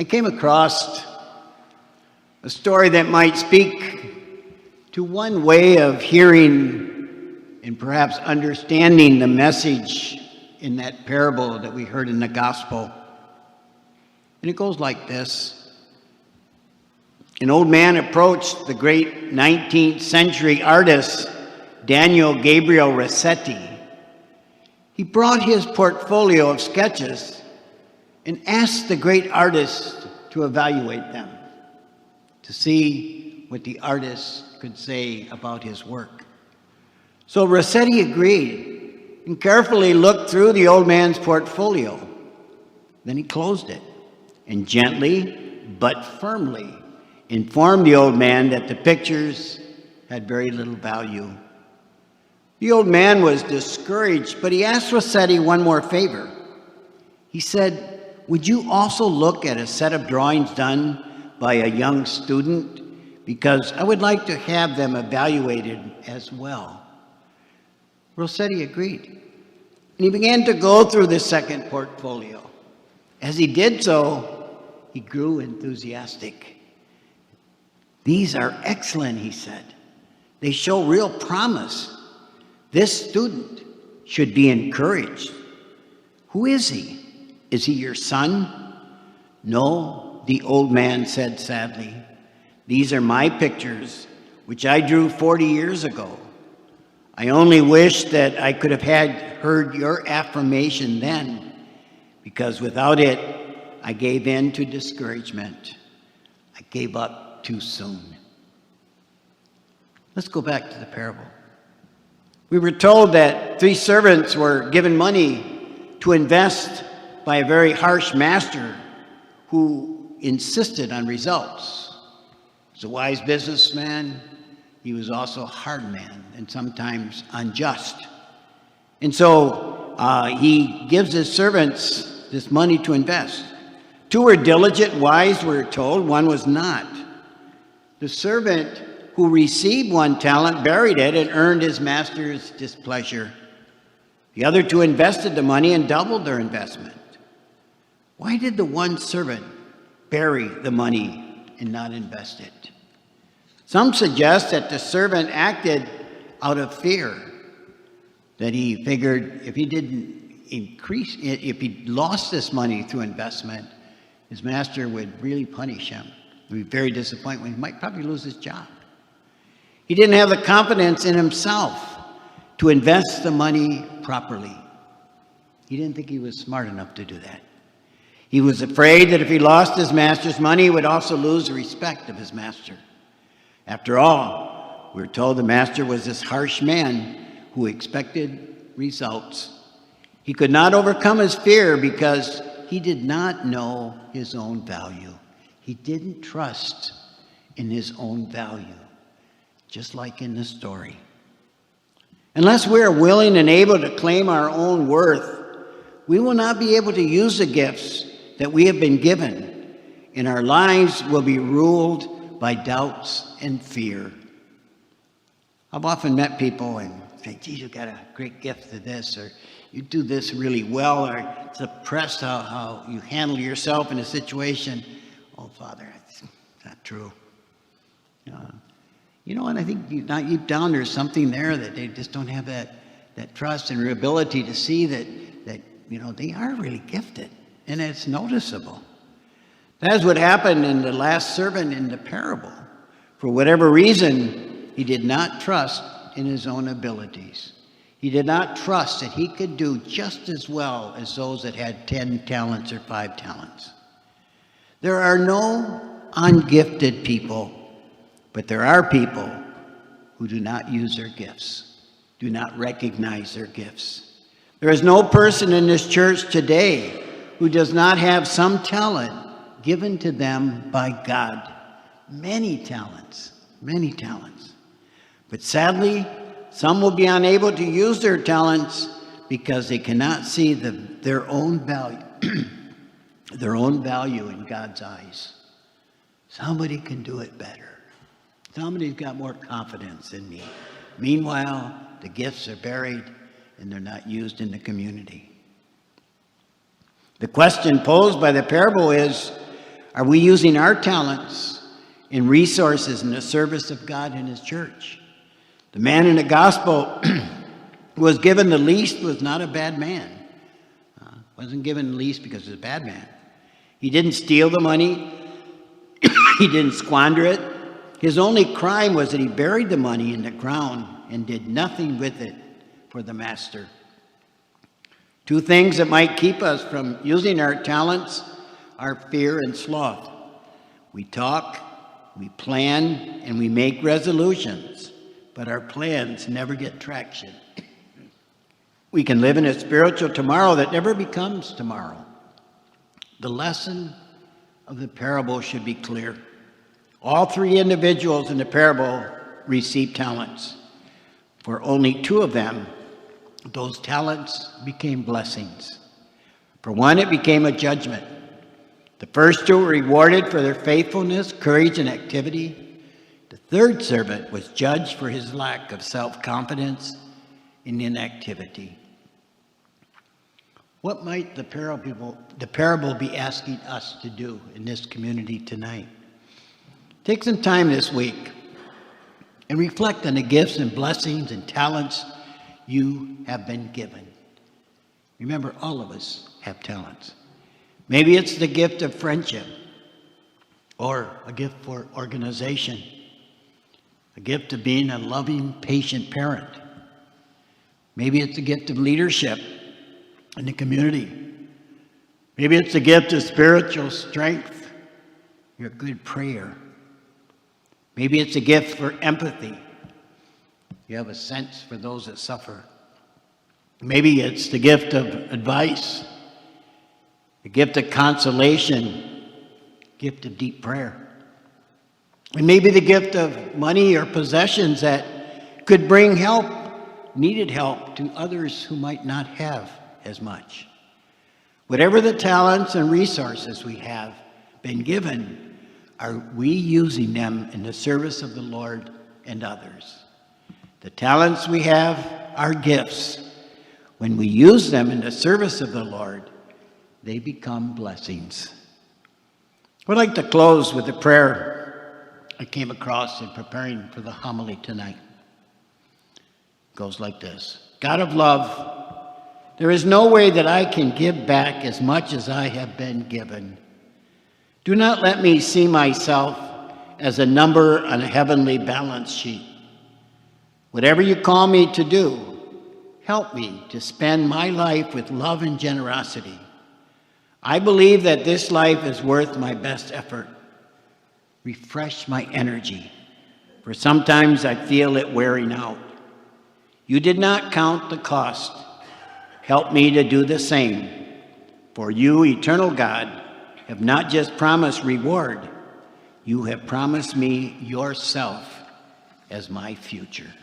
I came across a story that might speak to one way of hearing and perhaps understanding the message in that parable that we heard in the gospel. And it goes like this. An old man approached the great 19th century artist, Daniel Gabriel Rossetti. He brought his portfolio of sketches and asked the great artist to evaluate them, to see what the artist could say about his work. So Rossetti agreed and carefully looked through the old man's portfolio. Then he closed it and gently but firmly informed the old man that the pictures had very little value. The old man was discouraged, but he asked Rossetti one more favor. He said, "Would you also look at a set of drawings done by a young student? Because I would like to have them evaluated as well." Rossetti agreed, and he began to go through the second portfolio. As he did so, he grew enthusiastic. "These are excellent," he said. "They show real promise. This student should be encouraged. Who is he? Is he your son?" "No," the old man said sadly. "These are my pictures, which I drew 40 years ago. I only wish that I could have heard your affirmation then, because without it, I gave in to discouragement. I gave up too soon." Let's go back to the parable. We were told that 3 servants were given money to invest by a very harsh master who insisted on results. He was a wise businessman. He was also a hard man and sometimes unjust. And so he gives his servants this money to invest. 2 were diligent, wise, we're told. 1 was not. The servant who received 1 talent buried it and earned his master's displeasure. The other 2 invested the money and doubled their investment. Why did the 1 servant bury the money and not invest it? Some suggest that the servant acted out of fear, that he figured if he lost this money through investment, his master would really punish him. He would be very disappointed. He might probably lose his job. He didn't have the confidence in himself to invest the money properly. He didn't think he was smart enough to do that. He was afraid that if he lost his master's money, he would also lose the respect of his master. After all, we're told the master was this harsh man who expected results. He could not overcome his fear because he did not know his own value. He didn't trust in his own value, just like in the story. Unless we are willing and able to claim our own worth, we will not be able to use the gifts that we have been given, and our lives will be ruled by doubts and fear. I've often met people and say, "Geez, you've got a great gift to this," or "You do this really well," or "It's impressed how you handle yourself in a situation." "Oh, Father, it's not true." You know, and I think deep down there's something there that they just don't have that trust and ability to see that they are really gifted, and it's noticeable. That's what happened in the last servant in the parable. For whatever reason, he did not trust in his own abilities. He did not trust that he could do just as well as those that had 10 talents or 5 talents. There are no ungifted people, but there are people who do not use their gifts, do not recognize their gifts. There is no person in this church today who does not have some talent given to them by God. Many talents. But sadly, some will be unable to use their talents because they cannot see their own value, their own value in God's eyes. Somebody can do it better. Somebody's got more confidence in me. Meanwhile, the gifts are buried and they're not used in the community. The question posed by the parable is, Are we using our talents and resources in the service of God and His church? The man in the gospel who was given the least was not a bad man. Wasn't given the least because he was a bad man. He didn't steal the money. He didn't squander it. His only crime was that he buried the money in the ground and did nothing with it for the master. Two things that might keep us from using our talents are fear and sloth. We talk, we plan, and we make resolutions, but our plans never get traction. We can live in a spiritual tomorrow that never becomes tomorrow. The lesson of the parable should be clear. All three individuals in the parable received talents. For only two of them, those talents became blessings. For one, it became a judgment. The first two were rewarded for their faithfulness, courage, and activity. The third servant was judged for his lack of self-confidence and inactivity. What might the parable be asking us to do in this community tonight? Take some time this week and reflect on the gifts and blessings and talents you have been given. Remember, all of us have talents. Maybe it's the gift of friendship, or a gift for organization, a gift of being a loving, patient parent. Maybe it's a gift of leadership in the community. Maybe it's a gift of spiritual strength. You're a good prayer. Maybe it's a gift for empathy. You have a sense for those that suffer. Maybe it's the gift of advice, a gift of consolation, a gift of deep prayer. And maybe the gift of money or possessions that could bring help, needed help to others who might not have as much. Whatever the talents and resources we have been given, are we using them in the service of the Lord and others? The talents we have are gifts. When we use them in the service of the Lord, they become blessings. I'd like to close with a prayer I came across in preparing for the homily tonight. It goes like this. God of love, there is no way that I can give back as much as I have been given. Do not let me see myself as a number on a heavenly balance sheet. Whatever you call me to do, help me to spend my life with love and generosity. I believe that this life is worth my best effort. Refresh my energy, for sometimes I feel it wearing out. You did not count the cost. Help me to do the same. For you, eternal God, have not just promised reward, you have promised me yourself as my future.